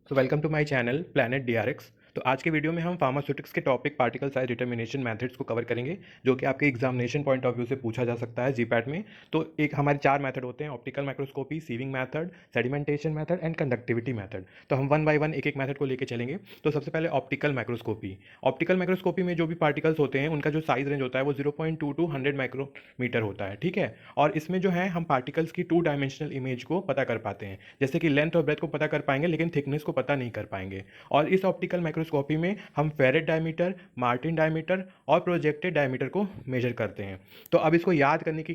तो welcome to my channel Planet DRX. तो आज के वीडियो में हम फार्मास्यूटिक्स के topic particle size determination methods को कवर करेंगे, जो कि आपके एग्जामिनेशन पॉइंट ऑफ व्यू से पूछा जा सकता है जीपैट में। तो एक हमारे चार मेथड होते हैं: optical microscopy, sieving method, sedimentation method and conductivity method. तो हम वन बाय वन एक एक मेथड को लेकर चलेंगे। तो सबसे पहले ऑप्टिकल माइक्रोस्कोपी। ऑप्टिकल माइक्रोस्कोपी में जो भी पार्टिकल्स होते हैं उनका जो साइज रेंज होता है वो 0.2 टू 100 माइक्रोमीटर होता है, ठीक है। और इसमें जो है हम पार्टिकल्स की टू डायमेंशनल इमेज को पता कर पाते हैं, जैसे कि लेंथ और ब्रेथ को पता कर पाएंगे लेकिन थिकनेस को पता नहीं कर पाएंगे। और इस ऑप्टिकल माइक्रोस्कोपी में हम फेरेट डायमीटर, मार्टिन डायमीटर और प्रोजेक्टेड डायमीटर को मेजर करते हैं। तो अब इसको याद करने की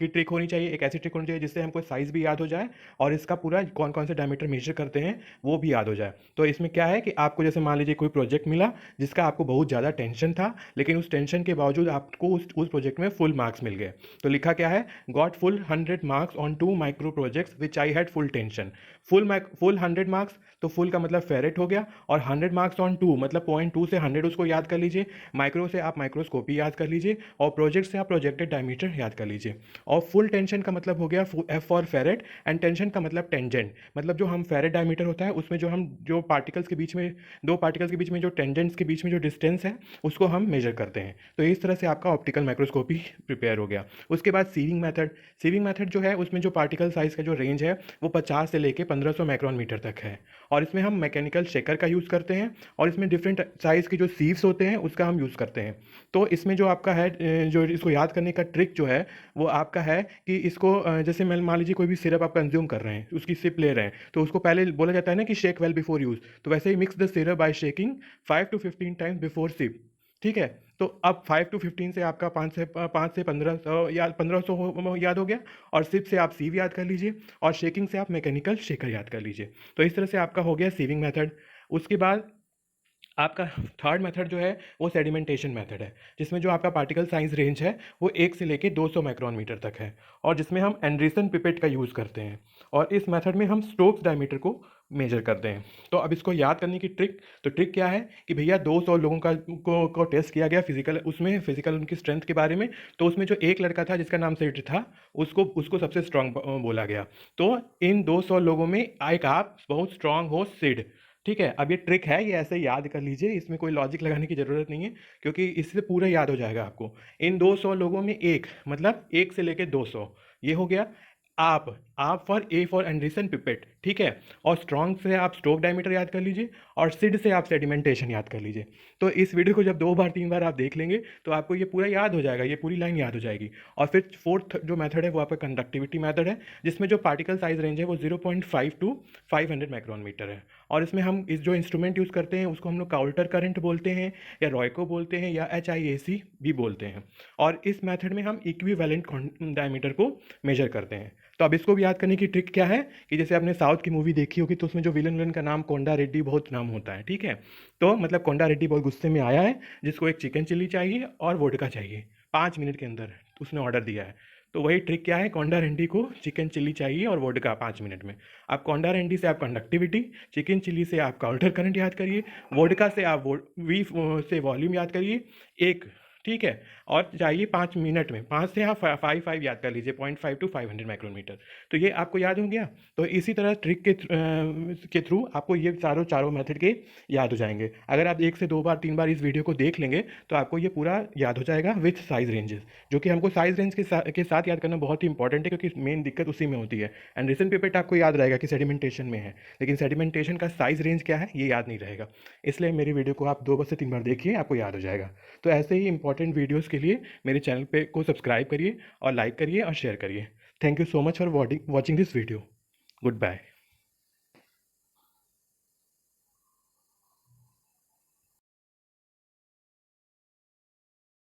ट्रिक होनी चाहिए, एक ऐसी ट्रिक होनी चाहिए जिससे हमको साइज भी याद हो जाए और इसका पूरा कौन कौन से डायमीटर मेजर करते हैं वो भी याद हो जाए। तो इसमें क्या है कि आपको जैसे मान लीजिए कोई प्रोजेक्ट मिला जिसका आपको बहुत ज़्यादा टेंशन था, लेकिन उस टेंशन के बावजूद आपको उस प्रोजेक्ट में फुल मार्क्स मिल गए। तो लिखा क्या है, got full 100 marks on 2 micro projects which I had full tension. Full 100 marks, तो फुल का मतलब फेरेट हो गया, और 100 मार्क्स ऑन 2 मतलब 0.2 से 100 उसको याद कर लीजिए। माइक्रो से आप माइक्रोस्कोपी याद कर लीजिए, और प्रोजेक्ट से आप प्रोजेक्टेड डायमीटर याद कर लीजिए। और फुल टेंशन का मतलब हो गया F for Feret, and tension का मतलब टेंजेंट, मतलब जो हम फेरेट डायमीटर होता है उसमें जो पार्टिकल्स के बीच में, दो पार्टिकल्स के बीच में जो टेंजेंट्स के बीच में जो डिस्टेंस है उसको हम मेजर करते हैं। तो इस तरह से आपका ऑप्टिकल माइक्रोस्कोपी प्रिपेयर हो गया। उसके बाद सीविंग मेथड। सीविंग मेथड जो है उसमें जो पार्टिकल साइज का जो रेंज है वो 50 से लेके 1500 माइक्रोन मीटर तक है, और इसमें हम मैकेनिकल शेकर का यूज़ करते हैं, और इसमें डिफरेंट साइज़ के जो सीव्स होते हैं उसका हम यूज़ करते हैं। तो इसमें जो आपका है, जो इसको याद करने का ट्रिक जो है वो आपका है कि इसको जैसे मान लीजिए कोई भी सिरप आप कंज्यूम कर रहे हैं, उसकी सिप ले रहे हैं, तो उसको पहले बोला जाता है ना कि शेक वेल बिफोर यूज़। तो वैसे ही mix the syrup by shaking 5 to 15 times before sip, ठीक है। तो अब 5 to 15 से आपका 5 से 1500 या 1500 याद हो गया, और सिप से आप सीव याद कर लीजिए, और शेकिंग से आप मैकेनिकल शेकर याद कर लीजिए। तो इस तरह से आपका हो गया सीविंग मेथड। उसके बाद आपका थर्ड मेथड जो है वो सेडिमेंटेशन मेथड है, जिसमें जो आपका पार्टिकल साइज रेंज है वो 1 से लेके 200 माइक्रोन मीटर तक है, और जिसमें हम एंडरसन पिपेट का यूज़ करते हैं, और इस मेथड में हम स्टोक्स डायमीटर को मेजर करते हैं। तो अब इसको याद करने की ट्रिक, तो ट्रिक क्या है कि भैया 200 लोगों को टेस्ट किया गया फिजिकल, उसमें फिजिकल उनकी स्ट्रेंथ के बारे में। तो उसमें जो एक लड़का था जिसका नाम सिड था, उसको उसको सबसे स्ट्रांग बोला गया। तो इन 200 लोगों में एक आप बहुत स्ट्रांग हो सिड, ठीक है। अब ये ट्रिक है, ये ऐसे याद कर लीजिए, इसमें कोई लॉजिक लगाने की ज़रूरत नहीं है, क्योंकि इससे पूरा याद हो जाएगा आपको। इन 200 लोगों में एक मतलब 1 से लेके 200, ये हो गया। आप for A for Anderson pipette, ठीक है। और स्ट्रॉन्ग से आप स्टोक डायमीटर याद कर लीजिए, और सिड से आप सेडिमेंटेशन याद कर लीजिए। तो इस वीडियो को जब 2 बार 3 बार आप देख लेंगे तो आपको ये पूरा याद हो जाएगा, ये पूरी लाइन याद हो जाएगी। और फिर फोर्थ जो मेथड है वो आपका कंडक्टिविटी मेथड है, जिसमें जो पार्टिकल साइज रेंज है वो 0.5 टू 500 माइक्रोन मीटर है। और इसमें हम इस जो इंस्ट्रूमेंट यूज़ करते हैं उसको हम लोग काउल्टर करंट बोलते हैं, या रॉयको बोलते हैं, या HIAC भी बोलते हैं। और इस मेथड में हम इक्विवेलेंट डायमीटर को मेजर करते हैं। तो अब इसको भी याद करने की ट्रिक क्या है कि जैसे आपने साउथ की मूवी देखी होगी तो उसमें जो विलन का नाम कोंडा रेड्डी बहुत नाम होता है, ठीक है। तो मतलब कोंडा रेड्डी बहुत गुस्से में आया है, जिसको एक चिकन चिल्ली चाहिए और वोडका चाहिए 5 मिनट के अंदर, उसने ऑर्डर दिया है। तो वही ट्रिक क्या है, कोंडा रेड्डी को चिकन चिल्ली चाहिए और वोडका 5 मिनट में। आप कोंडा रेड्डी से आप कंडक्टिविटी, चिकन चिल्ली से आप काउंटर करंट याद करिए, वोडका से आप वी से वॉल्यूम याद करिए एक, ठीक है। और चाहिए 5 मिनट में, 5 से आप 5 याद कर लीजिए, 0.5 टू 500 माइक्रोमीटर। तो ये आपको याद हो गया। तो इसी तरह ट्रिक के थ्रू आपको ये चारों मेथड के याद हो जाएंगे। अगर आप 1 से 2 बार 3 बार इस वीडियो को देख लेंगे तो आपको ये पूरा याद हो जाएगा विथ साइज रेंजेस, जो कि हमको साइज रेंज के साथ याद करना बहुत ही इंपॉर्टेंट है, क्योंकि मेन दिक्कत उसी में होती है। एंड रिसेंट पेपर आपको याद रहेगा कि सेडिमेंटेशन में है, लेकिन सेडिमेंटेशन का साइज रेंज क्या है ये याद नहीं रहेगा। इसलिए मेरी वीडियो को आप 2 से 3 बार देखिए, आपको याद हो जाएगा। तो ऐसे ही इंपॉर्टेंट वीडियोज़ के लिए मेरे चैनल पे को सब्सक्राइब करिए और लाइक करिए और शेयर करिए। Thank you so much for watching this video. Good bye.